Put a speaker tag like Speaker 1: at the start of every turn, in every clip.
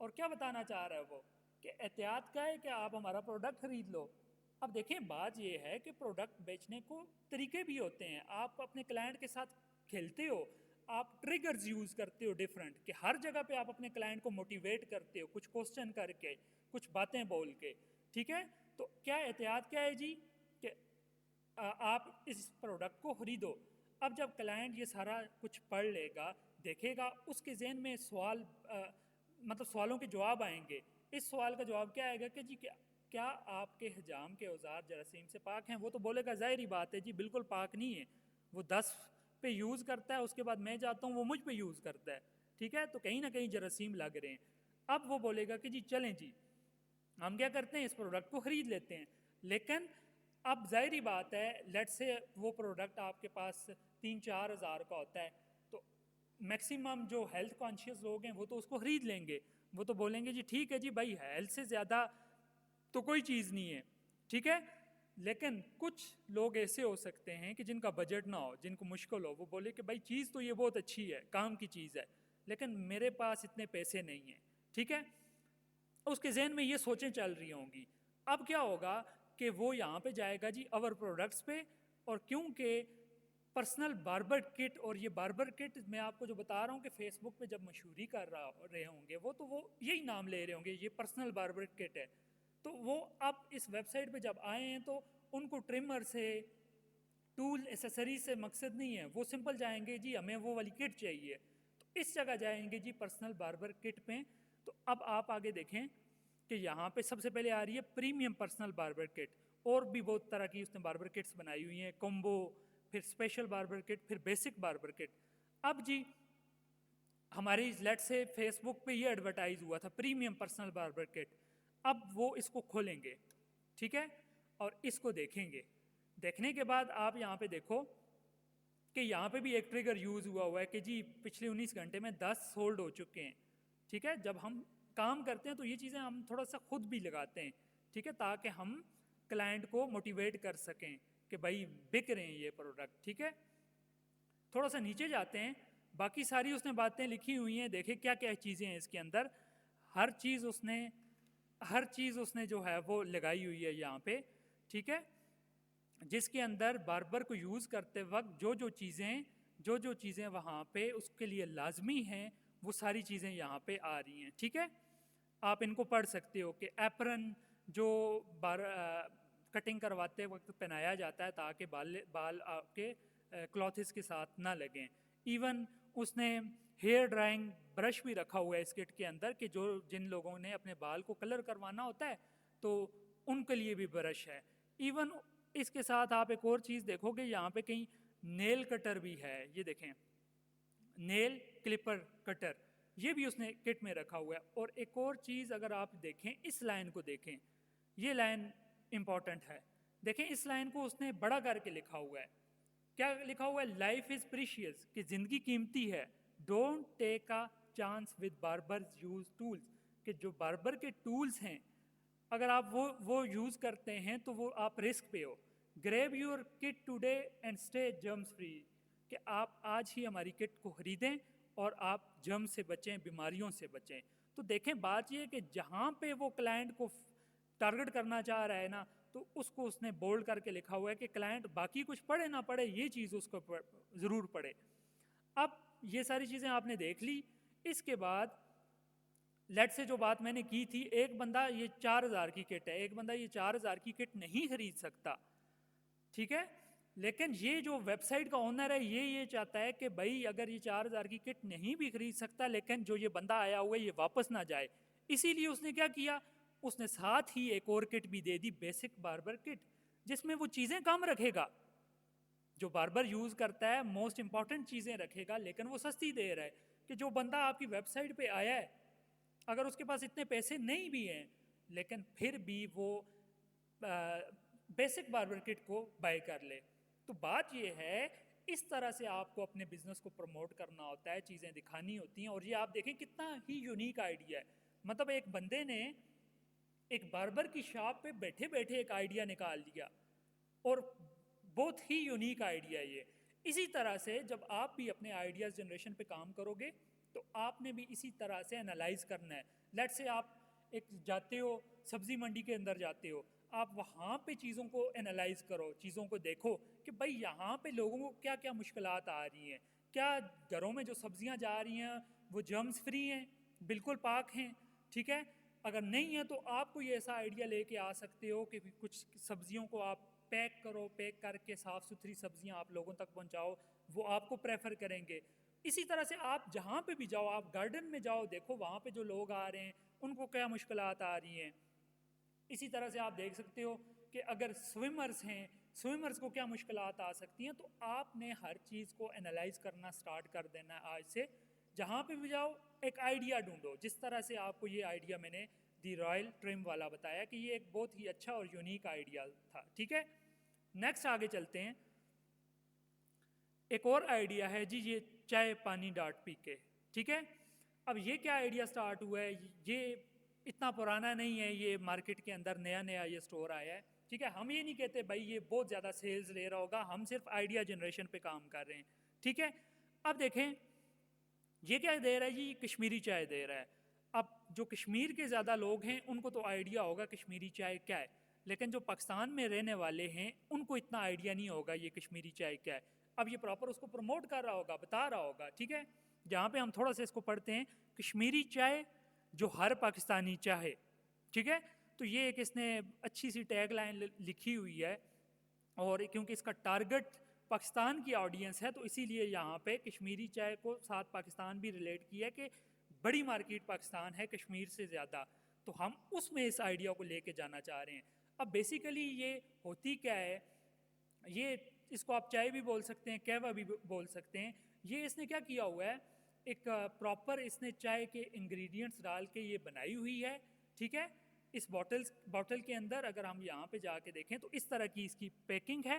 Speaker 1: اور کیا بتانا چاہ رہا ہے وہ کہ احتیاط کا ہے کہ آپ ہمارا پروڈکٹ خرید لو. اب دیکھیں بات یہ ہے کہ پروڈکٹ بیچنے کو طریقے بھی ہوتے ہیں. آپ اپنے کلائنٹ کے ساتھ کھیلتے ہو, آپ ٹریگرز یوز کرتے ہو ڈفرینٹ, کہ ہر جگہ پہ آپ اپنے کلائنٹ کو موٹیویٹ کرتے ہو کچھ کوسچن کر کے, کچھ باتیں بول کے. ٹھیک ہے, تو کیا احتیاط کیا ہے جی کہ آپ اس پروڈکٹ کو خریدو. اب جب کلائنٹ یہ سارا کچھ پڑھ لے گا, دیکھے گا, اس کے ذہن میں سوال مطلب سوالوں کے جواب آئیں گے. اس سوال کا جواب کیا آئے گا کہ جی کیا آپ کے حجام کے اوزار جراثیم سے پاک ہیں؟ وہ تو بولے گا ظاہری بات ہے جی بالکل پاک نہیں ہے, وہ 10 پہ یوز کرتا ہے, اس کے بعد میں جاتا ہوں وہ مجھ پہ یوز کرتا ہے. ٹھیک ہے, تو کہیں نہ کہیں جراثیم لگ رہے ہیں. اب وہ بولے گا کہ جی چلیں جی ہم کیا کرتے ہیں اس پروڈکٹ کو خرید لیتے ہیں. لیکن اب ظاہری بات ہے لیٹ سے وہ پروڈکٹ آپ کے پاس 3-4 ہزار کا ہوتا ہے, تو میکسیمم جو ہیلتھ کانشیس لوگ ہیں وہ تو اس کو خرید لیں گے. وہ تو بولیں گے جی ٹھیک ہے جی بھائی ہیلتھ سے زیادہ تو کوئی چیز نہیں ہے. ٹھیک ہے, لیکن کچھ لوگ ایسے ہو سکتے ہیں کہ جن کا بجٹ نہ ہو, جن کو مشکل ہو, وہ بولے کہ بھائی چیز تو یہ بہت اچھی ہے, کام کی چیز ہے, لیکن میرے پاس اتنے پیسے نہیں ہیں. ٹھیک ہے, اس کے ذہن میں یہ سوچیں چل رہی ہوں گی. اب کیا ہوگا کہ وہ یہاں پہ جائے گا جی اور پروڈکٹس پہ, اور کیونکہ پرسنل باربر کٹ, اور یہ باربر کٹ میں آپ کو جو بتا رہا ہوں کہ فیس بک پہ جب مشہوری کر رہے ہوں گے وہ, تو وہ یہی نام لے رہے ہوں گے, یہ پرسنل باربر کٹ ہے. تو وہ اب اس ویب سائٹ پہ جب آئے ہیں تو ان کو ٹرمر سے, ٹول, ایسیسریز سے مقصد نہیں ہے. وہ سمپل جائیں گے جی ہمیں وہ والی کٹ چاہیے, تو اس جگہ جائیں گے جی پرسنل باربر کٹ پہ. تو اب آپ آگے دیکھیں کہ یہاں پہ سب سے پہلے آ رہی ہے پریمیم پرسنل باربر کٹ, اور بھی بہت طرح کی اس نے باربر کٹس بنائی ہوئی ہیں, کومبو, پھر اسپیشل باربر کٹ, پھر بیسک باربر کٹ. اب جی ہماری لیٹ سے فیس بک پہ یہ ایڈورٹائز ہوا تھا پریمیم پرسنل باربر کٹ. اب وہ اس کو کھولیں گے, ٹھیک ہے, اور اس کو دیکھیں گے. دیکھنے کے بعد آپ یہاں پہ دیکھو کہ یہاں پہ بھی ایک ٹریگر یوز ہوا ہے کہ جی پچھلے 19 گھنٹے میں 10 سولڈ ہو چکے ہیں. ٹھیک ہے, جب ہم کام کرتے ہیں تو یہ چیزیں ہم تھوڑا سا خود بھی لگاتے ہیں. ٹھیک ہے, تاکہ ہم کلائنٹ کو موٹیویٹ کر سکیں کہ بھائی بک رہے ہیں یہ پروڈکٹ. ٹھیک ہے, تھوڑا سا نیچے جاتے ہیں, باقی ساری اس نے باتیں لکھی ہوئی ہیں, دیکھیں کیا کیا چیزیں ہیں اس کے اندر. ہر چیز اس نے جو ہے وہ لگائی ہوئی ہے یہاں پہ. ٹھیک ہے, جس کے اندر باربر کو یوز کرتے وقت جو چیزیں وہاں پہ اس کے لیے لازمی ہیں وہ ساری چیزیں یہاں پہ آ رہی ہیں. ٹھیک ہے, آپ ان کو پڑھ سکتے ہو کہ ایپرن جو کٹنگ کرواتے وقت پہنایا جاتا ہے تاکہ بال آپ کے کلاتھز کے ساتھ نہ لگیں. ایون اس نے ہیئر ڈرائنگ برش بھی رکھا ہوا ہے اس کٹ کے اندر کہ جن لوگوں نے اپنے بال کو کلر کروانا ہوتا ہے تو ان کے لیے بھی برش ہے. ایون اس کے ساتھ آپ ایک اور چیز دیکھو گے, یہاں پہ کہیں نیل کٹر بھی ہے, یہ دیکھیں نیل کلپر کٹر, یہ بھی اس نے کٹ میں رکھا ہوا ہے. اور ایک اور چیز اگر آپ دیکھیں, اس لائن کو دیکھیں, یہ لائن امپورٹنٹ ہے. دیکھیں اس لائن کو اس نے بڑا کر کے لکھا ہوا ہے. کیا لکھا ہوا ہے؟ لائف از پریشیس, کہ زندگی قیمتی ہے. Don't take a chance with barbers use tools, کہ جو باربر کے ٹولز ہیں اگر آپ وہ یوز کرتے ہیں تو وہ آپ رسک پہ ہو. Grab your cut today and stay germs free, کہ آپ آج ہی ہماری کٹ کو خریدیں اور آپ جرم سے بچیں, بیماریوں سے بچیں. تو دیکھیں بات یہ ہے کہ جہاں پہ وہ کلائنٹ کو ٹارگٹ کرنا چاہ رہا ہے نا, تو اس کو اس نے بولڈ کر کے لکھا ہوا ہے کہ کلائنٹ باقی کچھ پڑھے نہ پڑھے, یہ چیز اس کو ضرور پڑھے. اب یہ ساری چیزیں آپ نے دیکھ لی. اس کے بعد لیٹ سے جو بات میں نے کی تھی, ایک بندہ یہ 4000 کی کٹ ہے, ایک بندہ یہ 4000 کی کٹ نہیں خرید سکتا. ٹھیک ہے, لیکن یہ جو ویب سائٹ کا اونر ہے یہ چاہتا ہے کہ بھائی اگر یہ 4000 کی کٹ نہیں بھی خرید سکتا, لیکن جو یہ بندہ آیا ہوا ہے یہ واپس نہ جائے. اسی لیے اس نے کیا کیا, اس نے ساتھ ہی ایک اور کٹ بھی دے دی, بیسک باربر کٹ, جس میں وہ چیزیں کم رکھے گا جو باربر یوز کرتا ہے, موسٹ امپورٹنٹ چیزیں رکھے گا, لیکن وہ سستی دے رہا ہے. کہ جو بندہ آپ کی ویب سائٹ پہ آیا ہے اگر اس کے پاس اتنے پیسے نہیں بھی ہیں لیکن پھر بھی وہ بیسک باربر کٹ کو بائی کر لے. تو بات یہ ہے, اس طرح سے آپ کو اپنے بزنس کو پروموٹ کرنا ہوتا ہے, چیزیں دکھانی ہوتی ہیں. اور یہ آپ دیکھیں کتنا ہی یونیک آئیڈیا ہے. مطلب ایک بندے نے ایک باربر کی شاپ پہ بیٹھے بیٹھے ایک آئیڈیا نکال دیا, اور بہت ہی یونیک آئیڈیا یہ. اسی طرح سے جب آپ بھی اپنے آئیڈیاز جنریشن پہ کام کرو گے تو آپ نے بھی اسی طرح سے انالائز کرنا ہے. لیٹ سے آپ ایک جاتے ہو سبزی منڈی کے اندر جاتے ہو, آپ وہاں پہ چیزوں کو انالائز کرو, چیزوں کو دیکھو کہ بھائی یہاں پہ لوگوں کو کیا کیا مشکلات آ رہی ہیں, کیا گھروں میں جو سبزیاں جا رہی ہیں وہ جرمز فری ہیں, بالکل پاک ہیں, ٹھیک ہے. اگر نہیں ہے تو آپ کو یہ ایسا آئیڈیا لے کے آ سکتے ہو کہ کچھ سبزیوں کو آپ پیک کرو, پیک کر کے صاف ستھری سبزیاں آپ لوگوں تک پہنچاؤ, وہ آپ کو پریفر کریں گے. اسی طرح سے آپ جہاں پہ بھی جاؤ, آپ گارڈن میں جاؤ, دیکھو وہاں پہ جو لوگ آ رہے ہیں ان کو کیا مشکلات آ رہی ہیں. اسی طرح سے آپ دیکھ سکتے ہو کہ اگر سوئمرز ہیں, سوئمرز کو کیا مشکلات آ سکتی ہیں. تو آپ نے ہر چیز کو انالائز کرنا سٹارٹ کر دینا ہے آج سے. جہاں پہ بھی جاؤ ایک آئیڈیا ڈھونڈو, جس طرح سے آپ کو یہ آئیڈیا میں نے دی رائل ٹرم والا بتایا کہ یہ ایک بہت ہی اچھا اور یونیک آئیڈیا تھا, ٹھیک ہے. نیکسٹ آگے چلتے ہیں. ایک اور آئیڈیا ہے جی یہ چائے پانی ڈاٹ پی کے, ٹھیک ہے. اب یہ کیا آئیڈیا سٹارٹ ہوا ہے, یہ اتنا پرانا نہیں ہے, یہ مارکیٹ کے اندر نیا نیا یہ سٹور آیا ہے, ٹھیک ہے. ہم یہ نہیں کہتے بھائی یہ بہت زیادہ سیلز لے رہا ہوگا, ہم صرف آئیڈیا جنریشن پہ کام کر رہے ہیں, ٹھیک ہے. اب دیکھیں یہ کیا دے رہا ہے جی, کشمیری چائے دے رہا ہے. اب جو کشمیر کے زیادہ لوگ ہیں ان کو تو آئیڈیا ہوگا کشمیری چائے کیا ہے, لیکن جو پاکستان میں رہنے والے ہیں ان کو اتنا آئیڈیا نہیں ہوگا یہ کشمیری چائے کیا ہے. اب یہ پراپر اس کو پروموٹ کر رہا ہوگا, بتا رہا ہوگا, ٹھیک ہے. جہاں پہ ہم تھوڑا سا اس کو پڑھتے ہیں, کشمیری چائے جو ہر پاکستانی چاہے, ٹھیک ہے. تو یہ ایک اس نے اچھی سی ٹیگ لائن لکھی ہوئی ہے, اور کیونکہ اس کا ٹارگٹ پاکستان کی آڈینس ہے تو اسی لیے یہاں پہ کشمیری چائے کو ساتھ پاکستان بھی ریلیٹ کیا ہے کہ بڑی مارکیٹ پاکستان ہے کشمیر سے زیادہ, تو ہم اس میں اس آئیڈیا کو لے کے جانا چاہ رہے ہیں. اب بیسیکلی یہ ہوتی کیا ہے, یہ اس کو آپ چائے بھی بول سکتے ہیں, کہوا بھی بول سکتے ہیں. یہ اس نے کیا کیا ہوا ہے, ایک پراپر اس نے چائے کے انگریڈینٹس ڈال کے یہ بنائی ہوئی ہے, ٹھیک ہے. اس باٹل کے اندر اگر ہم یہاں پہ جا کے دیکھیں تو اس طرح کی اس کی پیکنگ ہے.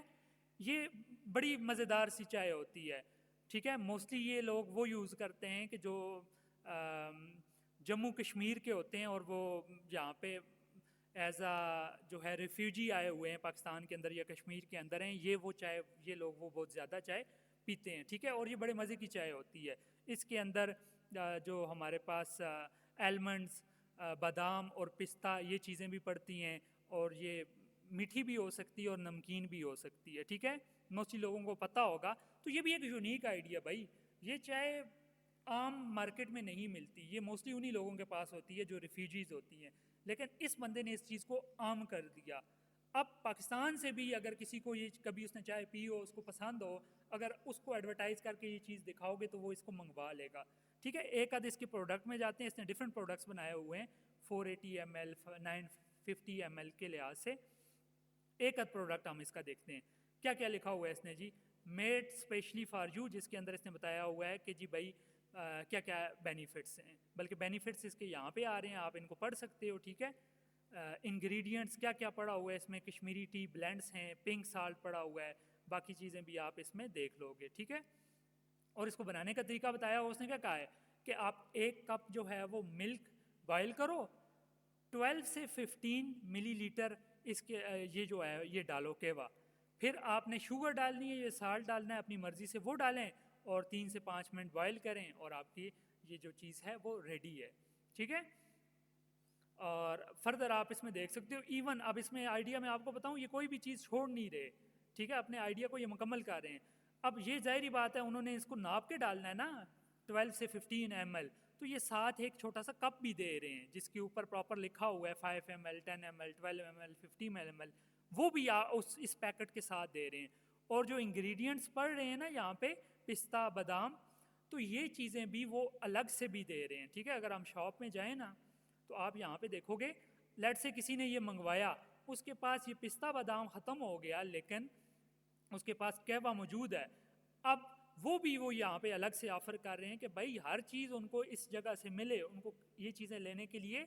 Speaker 1: یہ بڑی مزیدار سی چائے ہوتی ہے, ٹھیک ہے. موسٹلی یہ لوگ وہ یوز کرتے ہیں کہ جو جموں کشمیر کے ہوتے ہیں اور وہ یہاں پہ ایز جو ہے ریفیوجی آئے ہوئے ہیں پاکستان کے اندر یا کشمیر کے اندر ہیں, یہ وہ چائے یہ لوگ وہ بہت زیادہ چائے پیتے ہیں, ٹھیک ہے. اور یہ بڑے مزے کی چائے ہوتی ہے. اس کے اندر جو ہمارے پاس ایلمنڈس, بادام اور پستہ یہ چیزیں بھی پڑتی ہیں, اور یہ میٹھی بھی ہو سکتی ہے اور نمکین بھی ہو سکتی ہے, ٹھیک ہے. موسٹلی لوگوں کو پتہ ہوگا. تو یہ بھی ایک یونیک آئیڈیا بھائی, یہ چائے عام مارکیٹ میں نہیں ملتی, یہ موسٹلی انہی لوگوں کے پاس ہوتی ہے جو ریفیوجیز ہوتی ہیں, لیکن اس بندے نے اس چیز کو عام کر دیا. اب پاکستان سے بھی اگر کسی کو یہ کبھی اس نے چائے پی ہو, اس کو پسند ہو, اگر اس کو ایڈورٹائز کر کے یہ چیز دکھاؤ گے تو وہ اس کو منگوا لے گا, ٹھیک ہے. ایک آدھ اس کے پروڈکٹ میں جاتے ہیں, اس نے ڈفرینٹ پروڈکٹس بنائے ہوئے ہیں 480 ml 950 ml کے لحاظ سے. ایک آدھ پروڈکٹ ہم اس کا دیکھتے ہیں. کیا کیا لکھا ہوا ہے اس نے جی, میڈ اسپیشلی فار یو, جس کے اندر اس نے بتایا ہوا ہے کہ جی بھائی کیا کیا بینیفٹس ہیں, بلکہ بینیفٹس اس کے یہاں پہ آ رہے ہیں, آپ ان کو پڑھ سکتے ہو, ٹھیک ہے. انگریڈینٹس کیا کیا پڑا ہوا ہے اس میں, کشمیری ٹی بلینڈس ہیں, پنک سالٹ پڑا ہوا ہے, باقی چیزیں بھی آپ اس میں دیکھ لو گے, ٹھیک ہے. اور اس کو بنانے کا طریقہ بتایا ہوا, اس نے کیا کہا ہے کہ آپ ایک کپ جو ہے وہ ملک بوائل کرو, 12 سے 15 ملی لیٹر اس کے یہ جو ہے یہ ڈالو کیوا, پھر آپ نے شوگر ڈالنی ہے, یہ سالٹ ڈالنا ہے اپنی مرضی سے, وہ ڈالیں اور 3 سے 5 منٹ بوائل کریں, اور آپ کی یہ جو چیز ہے وہ ریڈی ہے, ٹھیک ہے. اور فردر آپ اس میں دیکھ سکتے ہو. ایون اب اس میں آئیڈیا میں آپ کو بتاؤں, یہ کوئی بھی چیز چھوڑ نہیں رہے, ٹھیک ہے, اپنے آئیڈیا کو یہ مکمل کر رہے ہیں. اب یہ ظاہری بات ہے انہوں نے اس کو ناپ کے ڈالنا ہے نا, 12 سے 15 ml, تو یہ ساتھ ایک چھوٹا سا کپ بھی دے رہے ہیں جس کے اوپر پراپر لکھا ہوا ہے 5 ml 10 ml 12 ml 15 ml, وہ بھی اس پیکٹ کے ساتھ دے رہے ہیں. اور جو انگریڈینٹس پڑھ رہے ہیں نا یہاں پہ, پستہ بادام, تو یہ چیزیں بھی وہ الگ سے بھی دے رہے ہیں, ٹھیک ہے. اگر ہم شاپ میں جائیں نا تو آپ یہاں پہ دیکھو گے, لیٹ سے کسی نے یہ منگوایا, اس کے پاس یہ پستہ بادام ختم ہو گیا, لیکن اس کے پاس کیوا موجود ہے. اب وہ یہاں پہ الگ سے آفر کر رہے ہیں کہ بھائی ہر چیز ان کو اس جگہ سے ملے, ان کو یہ چیزیں لینے کے لیے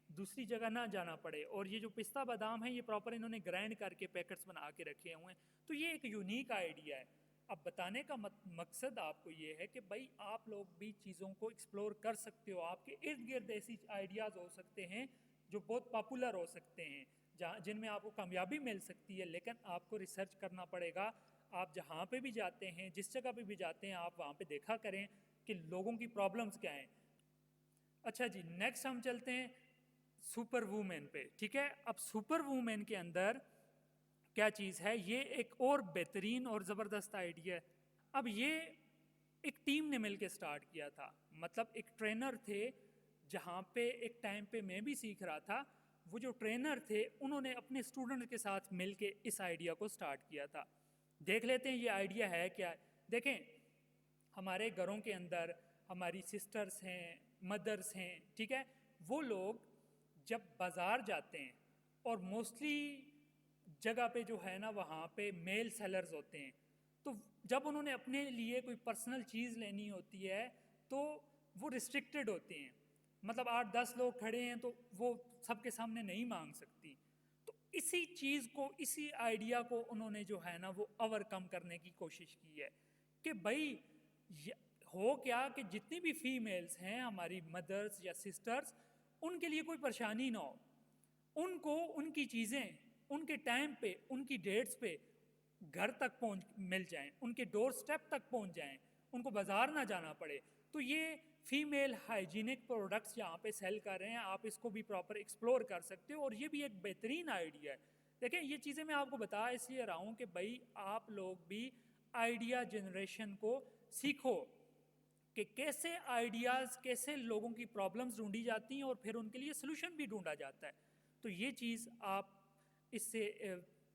Speaker 1: دوسری جگہ نہ جانا پڑے. اور یہ جو پستہ بادام ہے یہ پراپر انہوں نے گرائنڈ کر کے پیکٹس بنا کے رکھے ہوئے ہیں. تو یہ ایک یونیک آئیڈیا ہے. اب بتانے کا مقصد آپ کو یہ ہے کہ بھائی آپ لوگ بھی چیزوں کو ایکسپلور کر سکتے ہو, آپ کے ارد گرد ایسی آئیڈیاز ہو سکتے ہیں جو بہت پاپولر ہو سکتے ہیں, جن میں آپ کو کامیابی مل سکتی ہے, لیکن آپ کو ریسرچ کرنا پڑے گا. آپ جہاں پہ بھی جاتے ہیں, جس جگہ پہ بھی جاتے ہیں, آپ وہاں پہ دیکھا کریں کہ لوگوں کی پرابلمز کیا ہیں. اچھا جی، نیکسٹ ہم چلتے ہیں سپر وومین پہ. ٹھیک ہے، اب سپر وومین کے اندر کیا چیز ہے، یہ ایک اور بہترین اور زبردست آئیڈیا ہے. اب یہ ایک ٹیم نے مل کے سٹارٹ کیا تھا، مطلب ایک ٹرینر تھے جہاں پہ ایک ٹائم پہ میں بھی سیکھ رہا تھا. وہ جو ٹرینر تھے انہوں نے اپنے اسٹوڈنٹ کے ساتھ مل کے اس آئیڈیا کو سٹارٹ کیا تھا. دیکھ لیتے ہیں یہ آئیڈیا ہے کیا. دیکھیں، ہمارے گھروں کے اندر ہماری سسٹرز ہیں، مدرس ہیں، ٹھیک ہے، وہ لوگ جب بازار جاتے ہیں اور موسٹلی جگہ پہ جو ہے نا وہاں پہ میل سیلرز ہوتے ہیں، تو جب انہوں نے اپنے لیے کوئی پرسنل چیز لینی ہوتی ہے تو وہ ریسٹرکٹیڈ ہوتے ہیں. مطلب 8-10 لوگ کھڑے ہیں تو وہ سب کے سامنے نہیں مانگ سکتی. تو اسی چیز کو، اسی آئیڈیا کو انہوں نے جو ہے نا وہ اوور کم کرنے کی کوشش کی ہے کہ بھائی ہو کیا کہ جتنی بھی فیمیلز ہیں ہماری مدرس یا سسٹرز، ان کے لیے کوئی پریشانی نہ ہو. ان کو ان کی چیزیں ان کے ٹائم پہ، ان کی ڈیٹس پہ گھر تک مل جائیں، ان کے ڈور سٹیپ تک پہنچ جائیں، ان کو بازار نہ جانا پڑے. تو یہ فیمیل ہائیجینک پروڈکٹس یہاں پہ سیل کر رہے ہیں، آپ اس کو بھی پراپر ایکسپلور کر سکتے ہو، اور یہ بھی ایک بہترین آئیڈیا ہے. دیکھیں، یہ چیزیں میں آپ کو بتا اس لیے رہا ہوں کہ بھائی آپ لوگ بھی آئیڈیا جنریشن کو سیکھو کہ کیسے آئیڈیاز، کیسے لوگوں کی پرابلمز ڈھونڈی جاتی ہیں اور پھر ان کے لیے سلوشن بھی ڈھونڈا جاتا ہے. تو یہ چیز آپ اس سے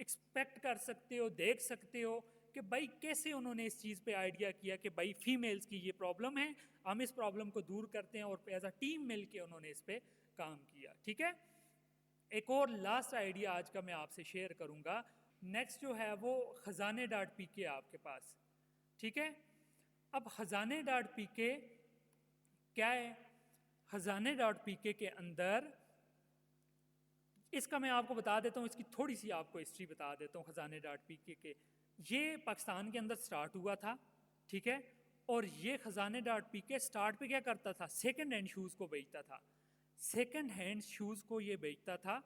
Speaker 1: ایکسپیکٹ کر سکتے ہو، دیکھ سکتے ہو کہ بھائی کیسے انہوں نے اس چیز پہ آئیڈیا کیا کہ بھائی فیمیلز کی یہ پرابلم ہے، ہم اس پرابلم کو دور کرتے ہیں، اور ایز اے ٹیم مل کے انہوں نے اس پہ کام کیا. ٹھیک ہے، ایک اور لاسٹ آئیڈیا آج کا میں آپ سے شیئر کروں گا. نیکسٹ جو ہے وہ خزانے ڈاٹ پی کے آپ کے پاس. ٹھیک ہے، اب خزانے ڈاٹ پی کے کیا ہے؟ خزانے ڈاٹ پی کے اندر اس کا میں آپ کو بتا دیتا ہوں، اس کی تھوڑی سی آپ کو ہسٹری بتا دیتا ہوں. خزانے ڈاٹ پی کے یہ پاکستان کے اندر سٹارٹ ہوا تھا. ٹھیک ہے، اور یہ خزانے ڈاٹ پی کے سٹارٹ پہ کیا کرتا تھا؟ سیکنڈ ہینڈ شوز کو بیچتا تھا. سیکنڈ ہینڈ شوز کو یہ بیچتا تھا.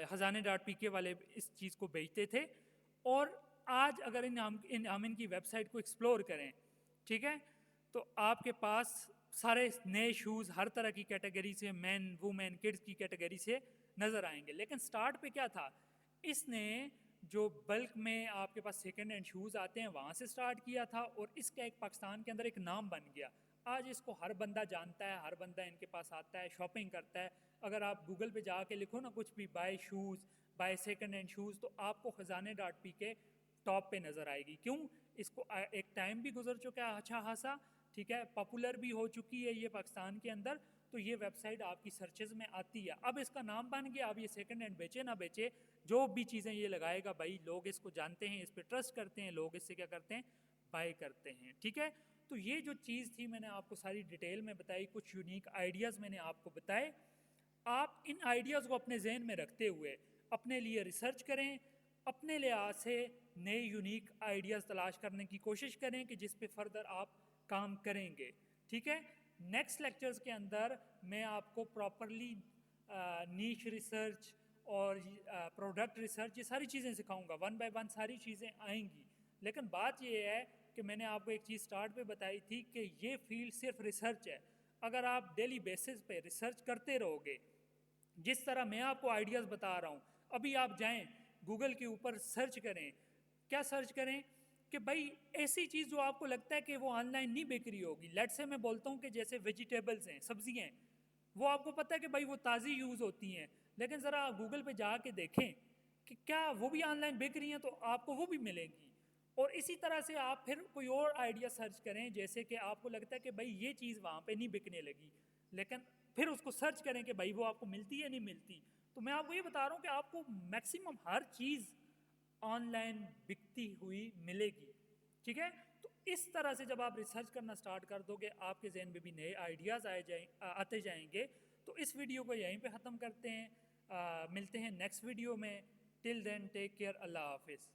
Speaker 1: خزانے ڈاٹ پی کے والے اس چیز کو بیچتے تھے. اور آج اگر ہم ان کی ویب سائٹ کو ایکسپلور کریں، ٹھیک ہے، تو آپ کے پاس سارے نئے شوز ہر طرح کی کیٹیگری سے، مین، وومین، کڈز کی کیٹیگری سے نظر آئیں گے. لیکن سٹارٹ پہ کیا تھا؟ اس نے جو بلک میں آپ کے پاس سیکنڈ ہینڈ شوز آتے ہیں وہاں سے سٹارٹ کیا تھا، اور اس کا ایک پاکستان کے اندر ایک نام بن گیا. آج اس کو ہر بندہ جانتا ہے، ہر بندہ ان کے پاس آتا ہے، شاپنگ کرتا ہے. اگر آپ گوگل پہ جا کے لکھو نا کچھ بھی، buy shoes, buy second hand shoes, تو آپ کو خزانے ڈاٹ پی کے ٹاپ پہ نظر آئے گی. کیوں؟ اس کو ایک ٹائم بھی گزر چکا ہے اچھا خاصا، ٹھیک ہے، پاپولر بھی ہو چکی ہے یہ پاکستان کے اندر. تو یہ ویب سائٹ آپ کی سرچز میں آتی ہے. اب اس کا نام بن گیا. اب یہ سیکنڈ ہینڈ بیچے نہ بیچے، جو بھی چیزیں یہ لگائے گا بھائی لوگ اس کو جانتے ہیں، اس پہ ٹرسٹ کرتے ہیں، لوگ اس سے کیا کرتے ہیں؟ بائی کرتے ہیں. ٹھیک ہے، تو یہ جو چیز تھی میں نے آپ کو ساری ڈیٹیل میں بتائی، کچھ یونیک آئیڈیاز میں نے آپ کو بتائے. آپ ان آئیڈیاز کو اپنے ذہن میں رکھتے ہوئے اپنے لیے ریسرچ کریں، اپنے لحاظ سے نئے یونیک آئیڈیاز تلاش کرنے کی کوشش کریں کہ جس پہ فردر آپ کام کریں گے. ٹھیک ہے، نیکسٹ لیکچرز کے اندر میں آپ کو پراپرلی نیش ریسرچ اور پروڈکٹ ریسرچ، یہ ساری چیزیں سکھاؤں گا. 1 بائی 1 ساری چیزیں آئیں گی. لیکن بات یہ ہے کہ میں نے آپ کو ایک چیز سٹارٹ پہ بتائی تھی کہ یہ فیلڈ صرف ریسرچ ہے. اگر آپ ڈیلی بیسس پہ ریسرچ کرتے رہو گے، جس طرح میں آپ کو آئیڈیاز بتا رہا ہوں، ابھی آپ جائیں گوگل کے اوپر سرچ کریں. کیا سرچ کریں؟ کہ بھائی ایسی چیز جو آپ کو لگتا ہے کہ وہ آن لائن نہیں بک رہی ہوگی. لیٹ سے میں بولتا ہوں کہ جیسے ویجیٹیبلز ہیں، سبزیاں ہیں، وہ آپ کو پتہ ہے کہ بھائی وہ تازی یوز ہوتی ہیں، لیکن ذرا گوگل پہ جا کے دیکھیں کہ کیا وہ بھی آن لائن بک رہی ہیں، تو آپ کو وہ بھی ملیں گی. اور اسی طرح سے آپ پھر کوئی اور آئیڈیا سرچ کریں، جیسے کہ آپ کو لگتا ہے کہ بھائی یہ چیز وہاں پہ نہیں بکنے لگی، لیکن پھر اس کو سرچ کریں کہ بھائی وہ آپ کو ملتی ہے نہیں ملتی. تو میں آپ کو یہ بتا رہا ہوں کہ آپ کو میکسیمم ہر چیز آن لائن بکتی ہوئی ملے گی. ٹھیک ہے، تو اس طرح سے جب آپ ریسرچ کرنا سٹارٹ کر دو گے، آپ کے ذہن میں بھی نئے آئیڈیاز آتے جائیں گے. تو اس ویڈیو کو یہیں پہ ختم کرتے ہیں، ملتے ہیں نیکسٹ ویڈیو میں. ٹل دین ٹیک کیئر، اللہ حافظ.